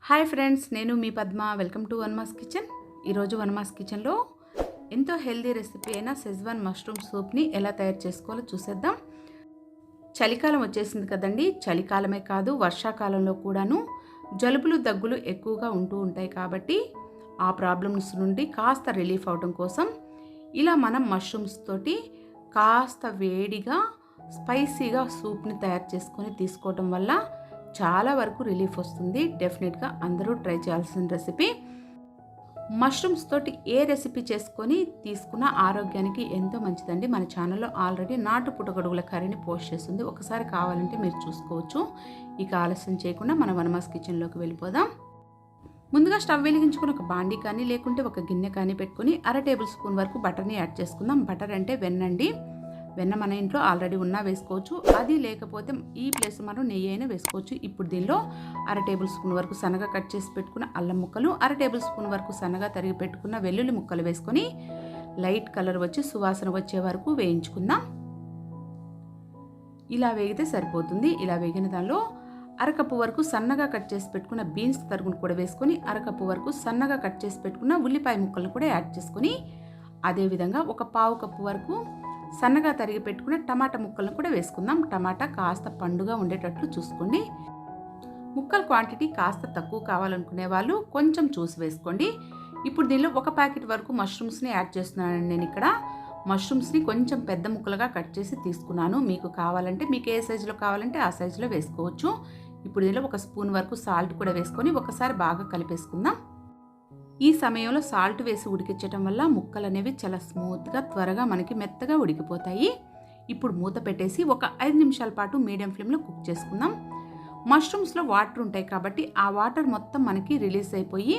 Hi friends, నేను మీ Padma. Welcome to Vanma's kitchen. Vanma's వన్మాస్ కిచెన్లో ఎంతో హెల్దీ రెసిపీ అయిన షెజ్వాన్ మష్రూమ్ సూప్ని ఎలా తయారు చేసుకోవాలో చూసేద్దాం. చలికాలం వచ్చేసింది కదండి. చలికాలమే కాదు, వర్షాకాలంలో కూడాను జలుబులు దగ్గులు ఎక్కువగా ఉంటూ ఉంటాయి. కాబట్టి ఆ ప్రాబ్లమ్స్ నుండి కాస్త రిలీఫ్ అవడం కోసం ఇలా మనం మష్రూమ్స్ తోటి కాస్త వేడిగా స్పైసీగా సూప్ని తయారు చేసుకొని తీసుకోవడం వల్ల చాలా వరకు రిలీఫ్ వస్తుంది. డెఫినెట్గా అందరూ ట్రై చేయాల్సిన రెసిపీ. మష్రూమ్స్ తోటి ఏ రెసిపీ చేసుకొని తీసుకున్న ఆరోగ్యానికి ఎంతో మంచిదండి. మన ఛానల్లో ఆల్రెడీ నాటు పుట్టగొడుగుల కర్రీని పోస్ట్ చేస్తుంది, ఒకసారి కావాలంటే మీరు చూసుకోవచ్చు. ఇక ఆలస్యం చేయకుండా మన వనమాస్ కిచెన్లోకి వెళ్ళిపోదాం. ముందుగా స్టవ్ వెలిగించుకొని ఒక బాండీ కానీ లేకుంటే ఒక గిన్నె కానీ పెట్టుకొని 1/2 టేబుల్ స్పూన్ వరకు బటర్ని యాడ్ చేసుకుందాం. బటర్ అంటే వెన్నండి. వెన్న మన ఇంట్లో ఆల్రెడీ ఉన్నా వేసుకోవచ్చు, అది లేకపోతే ఈ ప్లేస్ మనం నెయ్యి అయినా వేసుకోవచ్చు. ఇప్పుడు దీనిలో 1/2 టేబుల్ స్పూన్ వరకు సన్నగా కట్ చేసి పెట్టుకున్న అల్లం ముక్కలు, 1/2 టేబుల్ స్పూన్ వరకు సన్నగా తరిగి పెట్టుకున్న వెల్లుల్లి ముక్కలు వేసుకొని లైట్ కలర్ వచ్చి సువాసన వచ్చే వరకు వేయించుకుందాం. ఇలా వేగితే సరిపోతుంది. ఇలా వేగిన దానిలో 1/2 కప్పు వరకు సన్నగా కట్ చేసి పెట్టుకున్న బీన్స్ తరుగును కూడా వేసుకొని 1/2 కప్పు వరకు సన్నగా కట్ చేసి పెట్టుకున్న ఉల్లిపాయ ముక్కలను కూడా యాడ్ చేసుకొని అదేవిధంగా ఒక 1/2 కప్పు వరకు సన్నగా తరిగి పెట్టుకున్న టమాటా ముక్కలను కూడా వేసుకుందాం. టమాటా కాస్త పండుగా ఉండేటట్లు చూసుకోండి. ముక్కల క్వాంటిటీ కాస్త తక్కువ కావాలనుకునే వాళ్ళు కొంచెం చూసి వేసుకోండి. ఇప్పుడు దీనిలో 1 ప్యాకెట్ వరకు మష్రూమ్స్ని యాడ్ చేస్తున్నానండి. నేను ఇక్కడ మష్రూమ్స్ని కొంచెం పెద్ద ముక్కలుగా కట్ చేసి తీసుకున్నాను. మీకు కావాలంటే మీకు ఏ సైజులో కావాలంటే ఆ సైజులో వేసుకోవచ్చు. ఇప్పుడు దీనిలో 1 స్పూన్ వరకు సాల్ట్ కూడా వేసుకొని ఒకసారి బాగా కలిపేసుకుందాం. ఈ సమయంలో సాల్ట్ వేసి ఉడికించడం వల్ల ముక్కలు అనేవి చాలా స్మూత్గా త్వరగా మనకి మెత్తగా ఉడికిపోతాయి. ఇప్పుడు మూత పెట్టేసి ఒక 5 నిమిషాల పాటు మీడియం ఫ్లేమ్లో కుక్ చేసుకుందాం. మష్రూమ్స్లో వాటర్ ఉంటాయి కాబట్టి ఆ వాటర్ మొత్తం మనకి రిలీజ్ అయిపోయి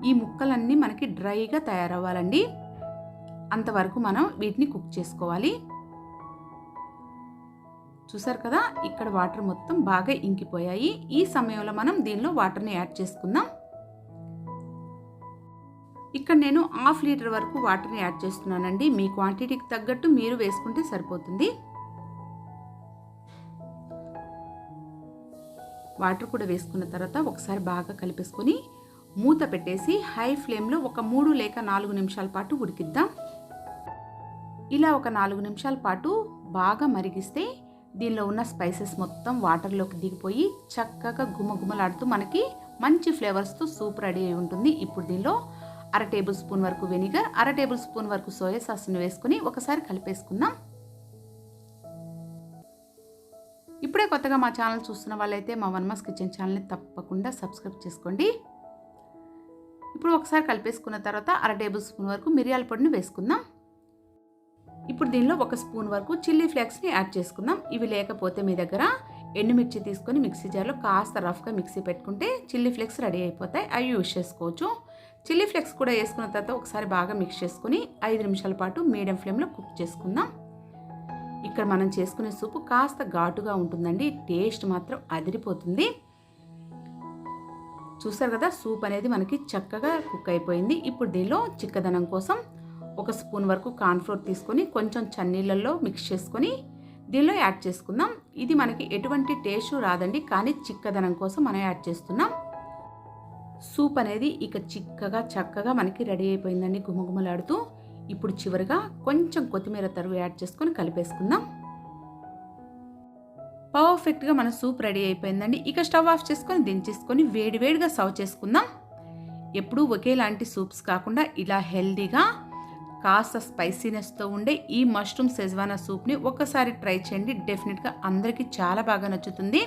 ఈ ముక్కలన్నీ మనకి డ్రైగా తయారవ్వాలండి. అంతవరకు మనం వీటిని కుక్ చేసుకోవాలి. చూసారు కదా, ఇక్కడ వాటర్ మొత్తం బాగా ఇంకిపోయాయి. ఈ సమయంలో మనం దీనిలో వాటర్ని యాడ్ చేసుకుందాం. ఇక్కడ నేను 1/2 లీటర్ వరకు వాటర్ని యాడ్ చేస్తున్నానండి. మీ క్వాంటిటీకి తగ్గట్టు మీరు వేసుకుంటే సరిపోతుంది. వాటర్ కూడా వేసుకున్న తర్వాత ఒకసారి బాగా కలిపేసుకొని మూత పెట్టేసి హై ఫ్లేమ్లో ఒక 3 లేక 4 నిమిషాల పాటు ఉడికిద్దాం. ఇలా ఒక 4 నిమిషాల పాటు బాగా మరిగిస్తే దీనిలో ఉన్న స్పైసెస్ మొత్తం వాటర్లోకి దిగిపోయి చక్కగా గుమగుమలాడుతూ మనకి మంచి ఫ్లేవర్స్తో సూప్ రెడీ అయి ఉంటుంది. ఇప్పుడు దీనిలో 1/2 టేబుల్ స్పూన్ వరకు వెనిగర్, 1/2 టేబుల్ స్పూన్ వరకు సోయా సాస్ని వేసుకొని ఒకసారి కలిపేసుకుందాం. ఇప్పుడే కొత్తగా మా ఛానల్ చూస్తున్న వాళ్ళైతే మా వన్మాస్ కిచెన్ ఛానల్ని తప్పకుండా సబ్స్క్రైబ్ చేసుకోండి. ఇప్పుడు ఒకసారి కలిపేసుకున్న తర్వాత 1/2 టేబుల్ స్పూన్ వరకు మిరియాల పొడిని వేసుకుందాం. ఇప్పుడు దీనిలో 1 స్పూన్ వరకు చిల్లీ ఫ్లేక్స్ని యాడ్ చేసుకుందాం. ఇవి లేకపోతే మీ దగ్గర ఎండుమిర్చి తీసుకొని మిక్సీ జార్లో కాస్త రఫ్గా మిక్సీ పెట్టుకుంటే చిల్లీ ఫ్లేక్స్ రెడీ అయిపోతాయి. అవి యూజ్ చేసుకోవచ్చు. చిల్లీ ఫ్లేక్స్ కూడా వేసుకున్న తర్వాత ఒకసారి బాగా మిక్స్ చేసుకుని 5 నిమిషాల పాటు మీడియం ఫ్లేమ్లో కుక్ చేసుకుందాం. ఇక్కడ మనం చేసుకునే సూపు కాస్త ఘాటుగా ఉంటుందండి. టేస్ట్ మాత్రం అదిరిపోతుంది. చూసారు కదా, సూప్ అనేది మనకి చక్కగా కుక్ అయిపోయింది. ఇప్పుడు దీనిలో చిక్కదనం కోసం 1 స్పూన్ వరకు కార్న్ఫ్లోర్ తీసుకొని కొంచెం చన్నీళ్ళల్లో మిక్స్ చేసుకొని దీనిలో యాడ్ చేసుకుందాం. ఇది మనకి ఎటువంటి టేస్ట్ రాదండి, కానీ చిక్కదనం కోసం మనం యాడ్ చేస్తున్నాం. సూప్ అనేది ఇక చిక్కగా చక్కగా మనకి రెడీ అయిపోయిందండి, గుమగుమలాడుతూ. ఇప్పుడు చివరిగా కొంచెం కొత్తిమీర తరుగు యాడ్ చేసుకొని కలిపేసుకుందాం. పర్ఫెక్ట్గా మన సూప్ రెడీ అయిపోయిందండి. ఇక స్టవ్ ఆఫ్ చేసుకొని దించేసుకొని వేడివేడిగా సర్వ్ చేసుకుందాం. ఎప్పుడూ ఒకేలాంటి సూప్స్ కాకుండా ఇలా హెల్దీగా కాస్త స్పైసీనెస్తో ఉండే ఈ మష్రూమ్ షెజ్వాన్ సూప్ని ఒక్కసారి ట్రై చేయండి. డెఫినెట్గా అందరికీ చాలా బాగా నచ్చుతుంది.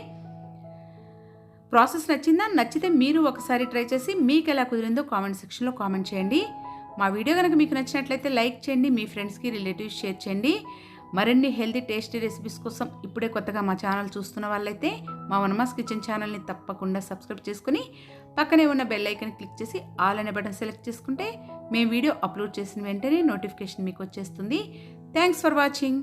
ప్రాసెస్ నచ్చిందా? నచ్చితే మీరు ఒకసారి ట్రై చేసి మీకు ఎలా కుదిరిందో కామెంట్ సెక్షన్లో కామెంట్ చేయండి. మా వీడియో కనుక మీకు నచ్చినట్లయితే లైక్ చేయండి, మీ ఫ్రెండ్స్కి రిలేటివ్స్ షేర్ చేయండి. మరిన్ని హెల్తీ టేస్టీ రెసిపీస్ కోసం ఇప్పుడే కొత్తగా మా ఛానల్ చూస్తున్న వాళ్ళైతే మా వన్మాస్ కిచెన్ ఛానల్ని తప్పకుండా సబ్స్క్రైబ్ చేసుకుని పక్కనే ఉన్న బెల్ ఐకాన్ క్లిక్ చేసి ఆల్ అనే బటన్ సెలెక్ట్ చేసుకుంటే మేము వీడియో అప్లోడ్ చేసిన వెంటనే నోటిఫికేషన్ మీకు వచ్చేస్తుంది. Thanks for watching.